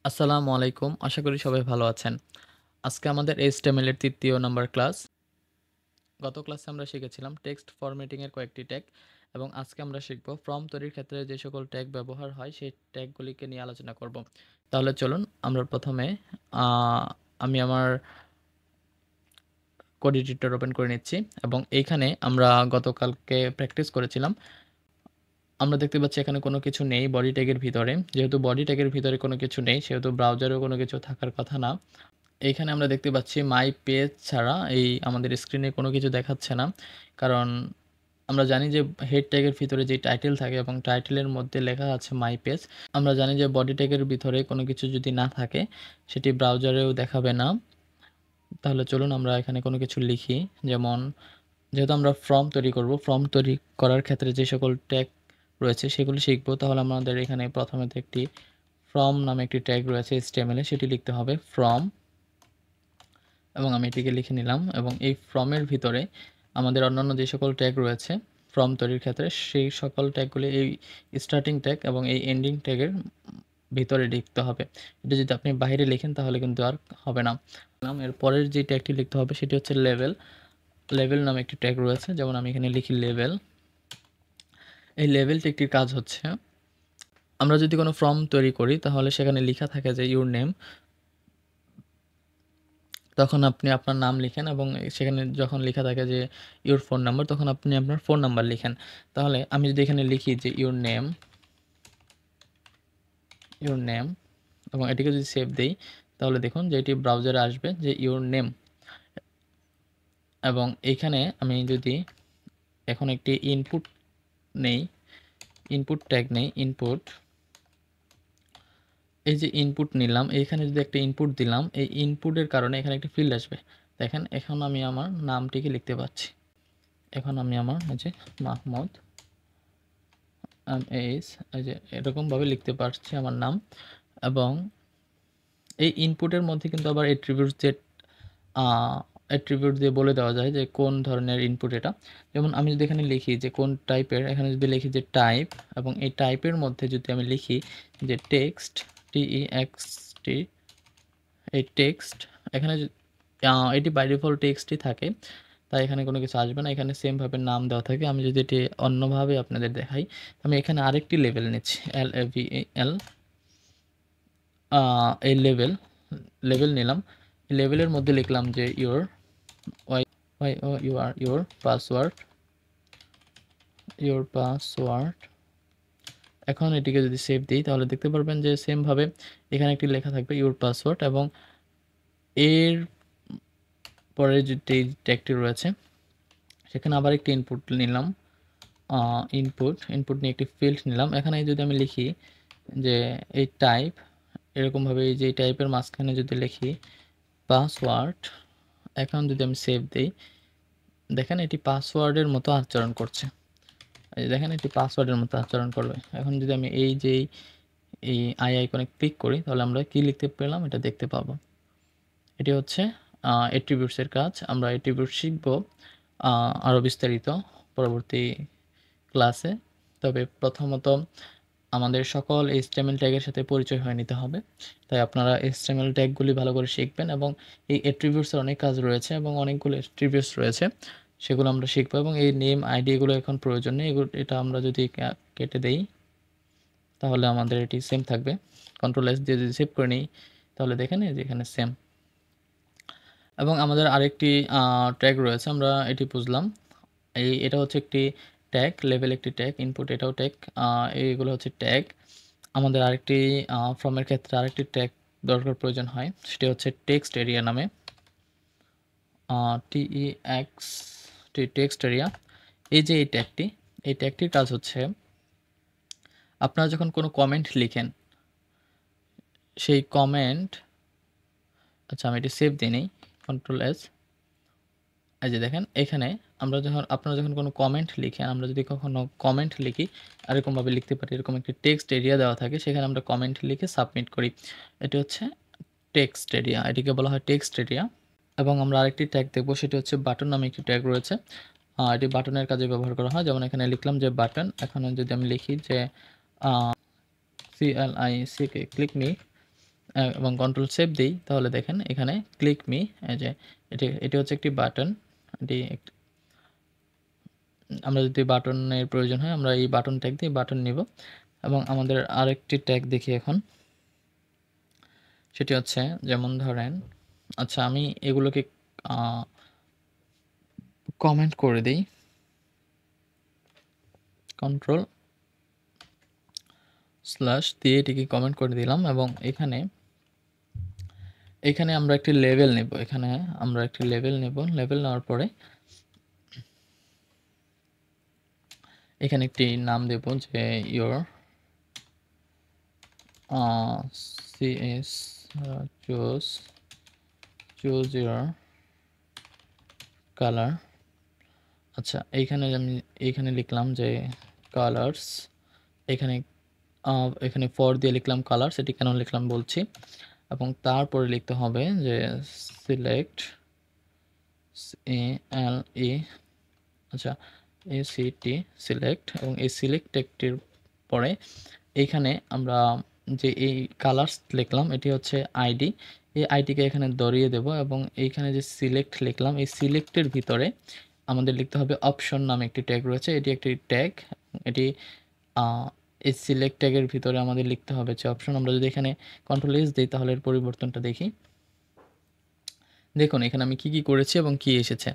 আসসালামু আলাইকুম। আশা করি সবাই ভালো আছেন। আজকে আমাদের HTML এর ৩য় নাম্বার ক্লাস। গত ক্লাসে আমরা শিখেছিলাম টেক্সট ফরম্যাটিং এর কয়েকটি ট্যাগ এবং আজকে আমরা শিখব ফর্ম তৈরির ক্ষেত্রে যে সকল ট্যাগ ব্যবহার হয় সেই ট্যাগগুলিকে নিয়ে আলোচনা করব। তাহলে চলুন আমরা প্রথমে আ আমি আমার কোড এডিটর ওপেন করে নিচ্ছি এবং এইখানে আমরা গতকালকে প্র্যাকটিস করেছিলাম। আমরা দেখতে পাচ্ছি এখানে কোনো কিছু নেই বডি ট্যাগের ভিতরে। যেহেতু বডি ট্যাগের ভিতরে কোনো কিছু নেই সেহেতু ব্রাউজারেও কোনো কিছু থাকার কথা না। এইখানে আমরা দেখতে পাচ্ছি মাই পেজ ছাড়া এই আমাদের স্ক্রিনে কোনো কিছু দেখাচ্ছে না। কারণ আমরা জানি যে হেড ট্যাগের ভিতরে যে টাইটেল থাকে এবং টাইটেলের মধ্যে লেখা আছে মাই পেজ। আমরা জানি যে বডি ট্যাগের ভিতরে কোনো কিছু যদি না থাকে সেটি ব্রাউজারেও দেখাবে না। তাহলে চলুন আমরা এখানে কোনো কিছু লিখি। যেমন যেহেতু আমরা ফর্ম তৈরি করব, ফর্ম তৈরি করার ক্ষেত্রে যে সকল ট্যাগ রয়েছে সেগুলি শিখব। তাহলে আমাদের এখানে প্রথমে তো একটি ফর্ম নামে একটি ট্যাগ রয়েছে HTML এ, সেটি লিখতে হবে ফর্ম এবং আমি এটিকে লিখে নিলাম এবং এই ফর্মের ভিতরে আমাদের অন্যান্য যে সকল ট্যাগ রয়েছে ফর্ম তৈরির ক্ষেত্রে সেই সকল ট্যাগগুলি এই স্টার্টিং ট্যাগ এবং এই এন্ডিং ট্যাগের ভিতরে লিখতে হবে। এটা যদি আপনি বাইরে লিখেন তাহলে কিন্তু আর হবে না। এর পরের যে ট্যাগটি লিখতে হবে সেটি হচ্ছে লেভেল। লেভেল নামে একটি ট্যাগ রয়েছে, যেমন আমি এখানে লিখি লেভেল। এই লেভেল ট্যাগটির কাজ হচ্ছে আমরা যদি কোনো ফর্ম তৈরি করি তাহলে সেখানে লেখা থাকে যে ইউর নেম, তখন আপনি আপনার নাম লিখেন এবং সেখানে যখন লেখা থাকে যে ইউর ফোন নাম্বার তখন আপনি আপনার ফোন নাম্বার লিখেন। তাহলে আমি যদি এখানে লিখি যে ইউর নেম এবং এটিকে যদি সেভ দেই তাহলে দেখুন যে এটি ব্রাউজারে আসবে যে ইউর নেম। এবং এইখানে আমি যদি এখন একটি ইনপুট নেই, ইনপুট ট্যাগ নেই, ইনপুট, এই যে ইনপুট নিলাম এইখানে যদি একটা ইনপুট দিলাম এই ইনপুটের কারণে এখানে একটি ফিল্ড আসবে। দেখেন এখন আমি আমার নামটিকে লিখতে পাচ্ছি। এখন আমি আমার এই যে মাহমুদ এইস এই যে এরকমভাবে লিখতে পারছি আমার নাম। এবং এই ইনপুটের মধ্যে কিন্তু আবার অ্যাট্রিবিউট দিয়ে বলে দেওয়া যায় যে কোন ধরনের ইনপুট এটা। যেমন আমি যদি এখানে লিখি যে কোন টাইপের, এখানে যদি লিখি যে টাইপ এবং এই টাইপের মধ্যে যদি আমি লিখি যে টেক্সট, TEXT, এই টেক্সট এখানে এটি বাই ডিফল্ট টেক্সটই থাকে, তাই এখানে কোনো কিছু আসবে না। এখানে সেমভাবে নাম দেওয়া থাকে। আমি যদি এটি অন্যভাবে আপনাদের দেখাই, আমি এখানে আরেকটি লেভেল নিচ্ছি, LAVEL, এই লেভেল নিলাম। লেভেলের মধ্যে লিখলাম যে ইউর ইউর পাসওয়ার্ড। এখন এটিকে যদি সেভ দিই তাহলে দেখতে পারবেন যে সেমভাবে এখানে একটি লেখা থাকবে ইউর পাসওয়ার্ড এবং এর পরে যে ট্যাগটি রয়েছে সেখানে আবার একটি ইনপুট নিলাম, ইনপুট নিয়ে একটি ফিল্ড নিলাম। এখানে যদি আমি লিখি যে এই টাইপ, এরকমভাবে এই যে টাইপের মাঝখানে যদি লিখি পাসওয়ার্ড, এখন যদি আমি সেভ দিই দেখেন এটি পাসওয়ার্ডের মতো আচরণ করছে। এই দেখেন এটি পাসওয়ার্ডের মতো আচরণ করবে। এখন যদি আমি এই আইকনে ক্লিক করি তাহলে আমরা কি লিখতে পেলাম এটা দেখতে পাবো। এটি হচ্ছে অ্যাট্রিবিউটসের কাজ। আমরা অ্যাট্রিবিউট শিখব আরও বিস্তারিত পরবর্তী ক্লাসে। তবে প্রথমত আমাদের সকল HTML ট্যাগের সাথে পরিচয় হয়ে নিতে হবে। তাই আপনারা HTML ট্যাগগুলি ভালো করে শিখবেন এবং এই অ্যাট্রিবিউটসের অনেক কাজ রয়েছে এবং অনেকগুলো অ্যাট্রিবিউটস রয়েছে, সেগুলো আমরা শিখবো। এবং এই নেম আইডি এগুলো এখন প্রয়োজন নেই, এটা আমরা যদি কেটে দেই তাহলে আমাদের এটি সেম থাকবে। কন্ট্রোল S দিয়ে যদি সেভ করে নিই তাহলে দেখেন এই যে এখানে সেম। এবং আমাদের আরেকটি ট্যাগ রয়েছে, আমরা এটি বুঝলাম। এটা হচ্ছে একটি ট্যাগ, লেভেল একটি ট্যাগ, ইনপুট এটাও ট্যাগ, এইগুলো হচ্ছে ট্যাগ। আমাদের আরেকটি ফর্মের ক্ষেত্রে আরেকটি ট্যাগ দরকার প্রয়োজন হয়, সেটি হচ্ছে টেক্সট এরিয়া নামে, টেক্সট এরিয়া। এই যে এই ট্যাগটির কাজ হচ্ছে আপনারা যখন কোনো কমেন্ট লিখেন সেই কমেন্ট, আচ্ছা আমি এটি সেভ দিই নেই, কন্ট্রোল S। এই যে দেখেন এখানে আপনারা যখন কোনো কমেন্ট লিখেন, আমরা যদি কখনো কমেন্ট লিখি এরকমভাবে লিখতে পারি, এরকম একটি টেক্সট এরিয়া দেওয়া থাকে সেখানে আমরা কমেন্ট লিখে সাবমিট করি। এটি হচ্ছে টেক্সট এরিয়া, এটিকে বলা হয় টেক্সট এরিয়া। এবং আমরা আরেকটি ট্যাগ দেখব, সেটি হচ্ছে বাটন নামে একটি ট্যাগ রয়েছে। এটি বাটনের কাজে ব্যবহার করা হয়। যেমন এখানে লিখলাম যে বাটন, এখানে যদি আমি লিখি যে CLICK ক্লিক মি, এবং কন্ট্রোল সেভ দিই, তাহলে দেখেন এখানে ক্লিক মি, এই যে এটি হচ্ছে একটি বাটন। এটি আমরা যদি বাটনের প্রয়োজন হয় আমরা এই বাটন ট্যাগ দিয়ে বাটন নিব। এবং আমাদের আরেকটি ট্যাগ দেখি এখন, সেটি হচ্ছে যেমন ধরেন, আচ্ছা আমি এগুলোকে কমেন্ট করে দিই, কন্ট্রোল স্ল্যাশ দিয়ে এটিকে কমেন্ট করে দিলাম। এবং এখানে আমরা একটি লেভেল নেব, এখানে আমরা একটি লেভেল নেব। লেভেল নেওয়ার পরে এখানে একটি নাম দেব যে your CS choose your colour. আচ্ছা এইখানে লিখলাম যে কালার্স, এখানে এখানে ফর দিয়ে লিখলাম কালার্স, এটি কেন লিখলাম বলছি। এবং তারপরে লিখতে হবে যে সিলেক্ট এল আচ্ছা এসিটি সিলেক্ট, এবং এই সিলেক্ট টেক্সটির পরে এইখানে আমরা যে এই কালার্স লিখলাম এটি হচ্ছে আইডি, এই আইডিকে এখানে ধরিয়ে দেব। এবং এইখানে যে সিলেক্ট লিখলাম এই সিলেক্টের ভিতরে আমাদের লিখতে হবে অপশন নামে একটি ট্যাগ রয়েছে, এটি একটি ট্যাগ। এটি এই সিলেক্ট ট্যাগের ভিতরে আমাদের লিখতে হবে যে অপশন। আমরা যদি এখানে কন্ট্রোল এস দিই তাহলে এর পরিবর্তনটা দেখি। দেখুন এখানে আমি কি করেছি এবং কি এসেছে।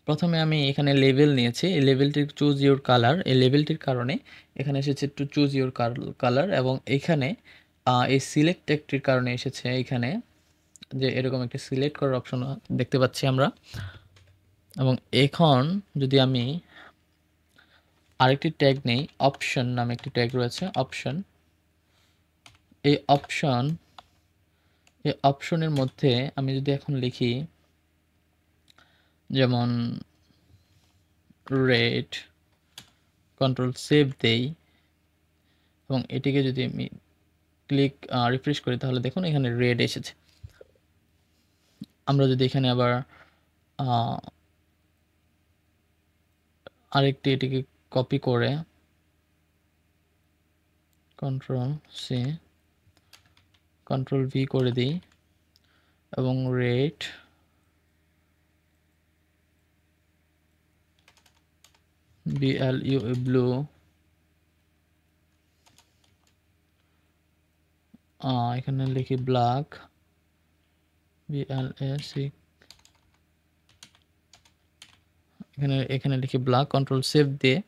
প্রথমে আমি এখানে লেভেল নিয়েছি, এই লেভেলটির চুজ ইউর কালার, এই লেভেলটির কারণে এখানে এসেছে টু চুজ ইউর কালার। এবং এখানে এই সিলেক্ট ট্যাগটির কারণে এসেছে এখানে যে এরকম একটা সিলেক্ট করার অপশন দেখতে পাচ্ছি আমরা। এবং এখন যদি আমি আরেকটি ট্যাগ নেই, অপশন নামে একটি ট্যাগ রয়েছে অপশন। এই অপশনের মধ্যে আমি যদি এখন লিখি যেমন রেড, কন্ট্রোল সেভ দেই এবং এটিকে যদি আমি রিফ্রেশ করি তাহলে দেখুন এখানে রেড এসেছে। আমরা যদি এখানে আবার আরেকটি এটিকে কপি করে কন্ট্রোল সি কন্ট্রোল ভি করে দিই এবং রেড ব্লু এখানে লিখি ব্ল্যাক BLAC, এখানে লিখি ব্ল্যাক, কন্ট্রোল সেভ দিয়ে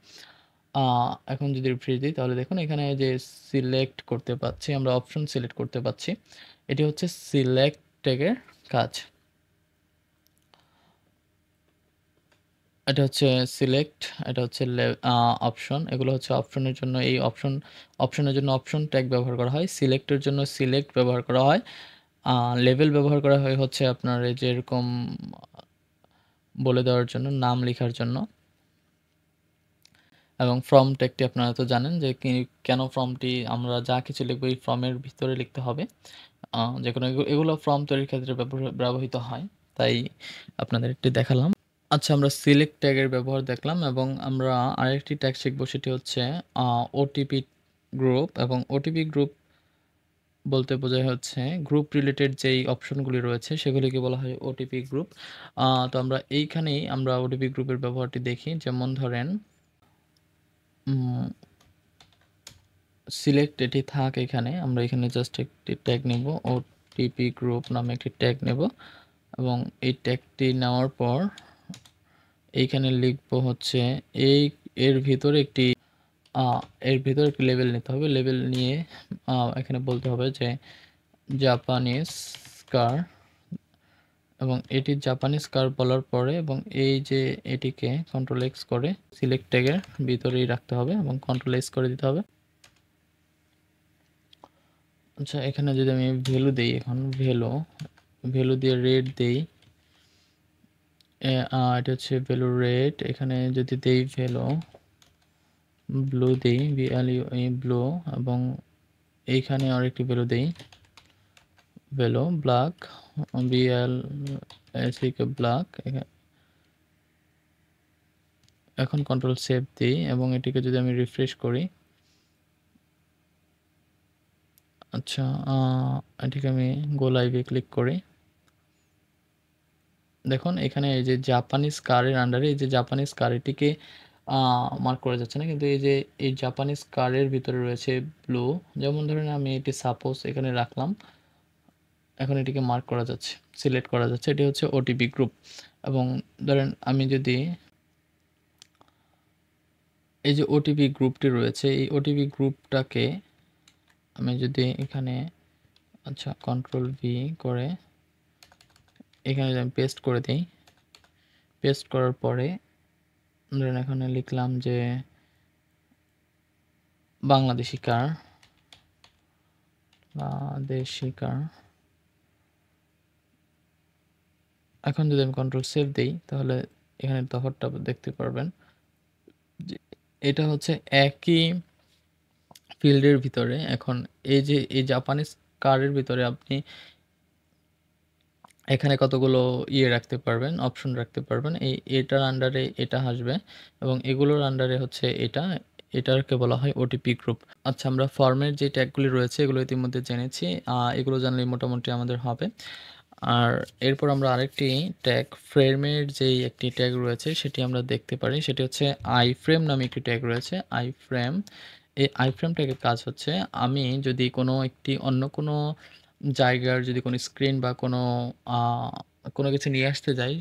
এখন যদি রিফ্রেশ দিই তাহলে দেখুন এখানে যে সিলেক্ট করতে পাচ্ছি, আমরা অপশন সিলেক্ট করতে পাচ্ছি। এটি হচ্ছে সিলেক্ট ট্যাগের কাজ। এটা হচ্ছে সিলেক্ট, এটা হচ্ছে অপশন। এগুলো হচ্ছে অপশনের জন্য, এই অপশনের জন্য অপশন ট্যাগ ব্যবহার করা হয়, সিলেক্টের জন্য সিলেক্ট ব্যবহার করা হয়, লেভেল ব্যবহার করা হয় হচ্ছে আপনার এই যে এরকম বলে দেওয়ার জন্য, নাম লেখার জন্য। এবং ফ্রম ট্যাগটি আপনারা তো জানেন যে কেন ফর্মটি আমরা যা কিছু লিখবো এই ফর্মের ভিতরে লিখতে হবে। যে কোনো এগুলো ফর্ম তৈরির ক্ষেত্রে ব্যবহৃত হয়, তাই আপনাদের একটি দেখালাম। আচ্ছা আমরা সিলেক্ট ট্যাগের ব্যবহার দেখলাম এবং আমরা আরেকটি ট্যাগ শিখব, সেটি হচ্ছে ওটিপি গ্রুপ। এবং ওটিপি গ্রুপ বলতে বোঝায় হচ্ছে গ্রুপ রিলেটেড যেই অপশনগুলি রয়েছে সেগুলিকে বলা হয় ওটিপি গ্রুপ। তো আমরা এইখানেই আমরা ওটিপি গ্রুপের ব্যবহারটি দেখি। যেমন ধরেন সিলেক্ট এটি থাক, এখানে আমরা এখানে জাস্ট একটি ট্যাগ নেব, ওটিপি গ্রুপ নামে একটি ট্যাগ নেব। এবং এই ট্যাগটি নেওয়ার পর এইখানে লিখব হচ্ছে এর ভিতরে একটি লেভেল নিতে হবে। লেভেল নিয়ে এখানে বলতে হবে যে জাপানিজ কার, এবং এটি জাপানিজ কার বলার পরে এবং এই যে এটিকে কন্ট্রোল এক্স করে সিলেক্ট ট্যাগের ভিতরেই রাখতে হবে এবং কন্ট্রোল এক্স করে দিতে হবে। আচ্ছা এখানে যদি আমি ভ্যালু দিই, এখন ভ্যালু দিয়ে রেড দিই, এটা হচ্ছে ভ্যালু রেড। এখানে যদি দেই ভ্যালু ব্লু দিই, ব্লু, এবং এইখানে আরেকটি ভ্যালু দেই ভ্যালু ব্ল্যাক, ব্ল্যাক। এখন কন্ট্রোল সেভ দিই এবং এটিকে যদি আমি রিফ্রেশ করি, আচ্ছা, এটিকে আমি গো লাইভে ক্লিক করি। দেখুন এখানে এই যে জাপানিজ কারের আন্ডারে এই যে জাপানিজ কার এটিকে মার্ক করা যাচ্ছে না, কিন্তু এই যে এই জাপানিজ কারের ভিতরে রয়েছে ব্লু। যেমন ধরেন আমি এটি সাপোজ এখানে রাখলাম, এখন এটিকে মার্ক করা যাচ্ছে, সিলেক্ট করা যাচ্ছে, এটি হচ্ছে ওটিপি গ্রুপ। এবং ধরেন আমি যদি এই যে ওটিপি গ্রুপটি রয়েছে এই ওটিপি গ্রুপটাকে আমি যদি এখানে আচ্ছা কন্ট্রোল ভি করে এখানে যদি আমি পেস্ট করে দিই, পেস্ট করার পরে ধরেন এখানে লিখলাম যে বাংলাদেশি কার, বাংলাদেশি কার। এখন যদি আমি কন্ট্রোল সেভ দিই তাহলে এখানে তফাৎটা দেখতে পারবেন যে এটা হচ্ছে একই ফিল্ডের ভিতরে। এখন এই যে এই জাপানিজ কারের ভিতরে আপনি এখানে কতগুলো রাখতে পারবেন, অপশন রাখতে পারবেন। এটার আন্ডারে এটা আসবে এবং এগুলোর আন্ডারে হচ্ছে এটাকে বলা হয় ওটিপি গ্রুপ। আচ্ছা, আমরা ফর্মের যে ট্যাগগুলি রয়েছে এগুলো ইতিমধ্যে জেনেছি। এগুলো জানলেই মোটামুটি আমাদের হবে। আর এরপর আমরা আরেকটি ট্যাগ ফ্রেমের যেই একটি ট্যাগ রয়েছে সেটি আমরা দেখতে পারি, সেটি হচ্ছে আইফ্রেম নামে একটি ট্যাগ রয়েছে আইফ্রেম। এই আইফ্রেম ট্যাগের কাজ হচ্ছে আমি যদি অন্য কোনো জায়গার যদি কোনো স্ক্রিন বা কোনো কিছু নিয়ে আসতে যাই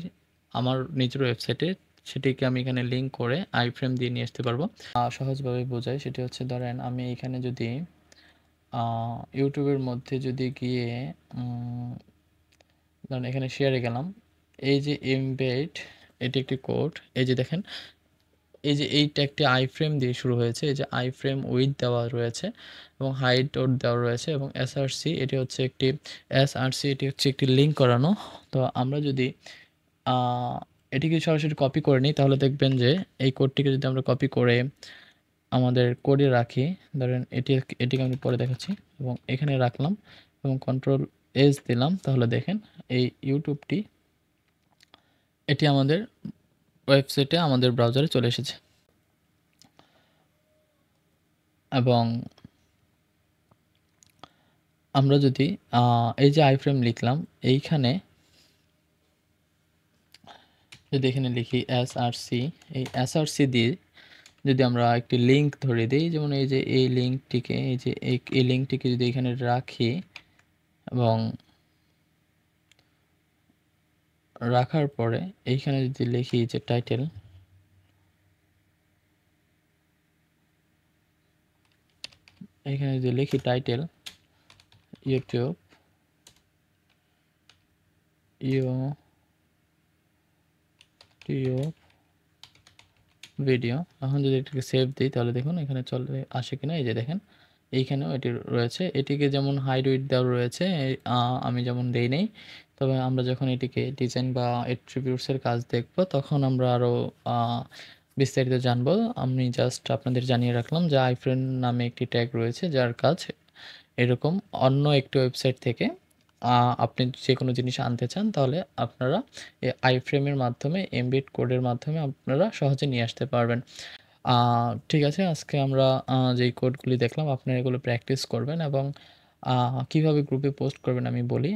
আমার নিজের ওয়েবসাইটে, সেটিকে আমি এখানে লিঙ্ক করে আইফ্রেম দিয়ে নিয়ে আসতে পারবো। সহজভাবে বোঝাই, সেটি হচ্ছে ধরেন আমি এখানে যদি ইউটিউবের মধ্যে যদি গিয়ে ধরেন এখানে শেয়ারে গেলাম, এই যে এমবেড এটি একটি কোড, এই যে দেখেন এই যে এই ট্যাগটি আইফ্রেম দিয়ে শুরু হয়েছে, এই যে আইফ্রেম উইথ দেওয়া রয়েছে এবং হাইট ওর দেওয়া রয়েছে এবং এসআরসি এটি হচ্ছে একটি লিঙ্ক করানো। তো আমরা যদি এটিকে সরাসরি কপি করে নিই তাহলে দেখবেন যে এই কোডটিকে যদি আমরা কপি করে আমাদের কোডে রাখি, ধরেন এটিকে আমি পরে দেখাচ্ছি এবং এখানে রাখলাম এবং কন্ট্রোল এস দিলাম, তাহলে দেখেন এই ইউটিউবটি এটি আমাদের ওয়েবসাইটে আমাদের ব্রাউজারে চলে এসেছে। এবং আমরা যদি এই যে আইফ্রেম লিখলাম এইখানে যদি এখানে লিখি এসআরসি, এই এসআরসি দিয়ে যদি আমরা একটি লিঙ্ক ধরে দিই, যেমন এই যে এই লিঙ্কটিকে এই লিঙ্কটিকে যদি এখানে রাখি এবং রাখার পরে এইখানে যদি লিখি যে টাইটেল, এইখানে যদি লিখি টাইটেল ইউটিউব ভিডিও, এখন যদি এটাকে সেভ দিই তাহলে দেখুন এখানে চলে আসে কিনা। এই যে দেখেন এইখানেও এটি রয়েছে, এটিকে যেমন হাইড উইথ দেওয়া রয়েছে আমি যেমন দেই নেই, তবে আমরা যখন এটিকে ডিজাইন বা এট্রিবিউটসের কাজ দেখব তখন আমরা আরও বিস্তারিত জানবো। আমি জাস্ট আপনাদের জানিয়ে রাখলাম যে আইফ্রেম নামে একটি ট্যাগ রয়েছে যার কাজ এরকম অন্য একটি ওয়েবসাইট থেকে আপনি যে কোনো জিনিস আনতে চান তাহলে আপনারা এই আইফ্রেমের মাধ্যমে এমবেড কোডের মাধ্যমে আপনারা সহজে নিয়ে আসতে পারবেন। ঠিক আছে, আজকে আমরা যেই কোডগুলি দেখলাম আপনারা এগুলো প্র্যাকটিস করবেন এবং কীভাবে গ্রুপে পোস্ট করবেন আমি বলি।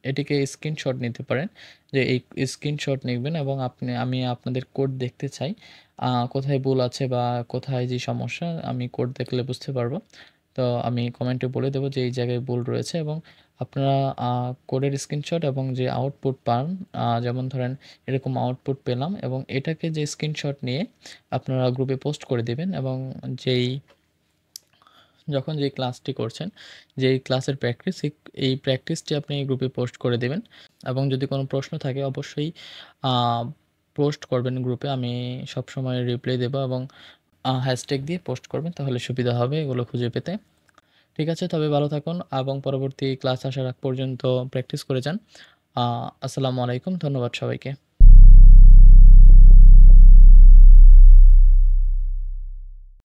এটিকে স্ক্রিনশট নিতে পারেন, যে এই স্ক্রিনশট নিবেন এবং আমি আপনাদের কোড দেখতে চাই, কোথায় ভুল আছে বা কোথায় যে সমস্যা আমি কোড দেখলে বুঝতে পারবো। তো আমি কমেন্টে বলে দেবো যে এই জায়গায় ভুল রয়েছে এবং আপনারা কোডের স্ক্রিনশট এবং যে আউটপুট পান, যেমন ধরেন এরকম আউটপুট পেলাম এবং এটাকে যে স্ক্রিনশট নিয়ে আপনারা গ্রুপে পোস্ট করে দেবেন এবং যখন যেই ক্লাসটি করছেন, যেই ক্লাসের প্র্যাকটিস এই প্র্যাকটিসটি আপনি গ্রুপে পোস্ট করে দেবেন এবং যদি কোনো প্রশ্ন থাকে অবশ্যই পোস্ট করবেন গ্রুপে, আমি সবসময় রিপ্লাই দেবো এবং হ্যাশট্যাগ দিয়ে পোস্ট করবেন, তাহলে সুবিধা হবে এগুলো খুঁজে পেতে। ঠিক আছে, তবে ভালো থাকুন এবং পরবর্তী ক্লাস আসার আগ পর্যন্ত প্র্যাকটিস করে যান। আসসালামু আলাইকুম, ধন্যবাদ সবাইকে।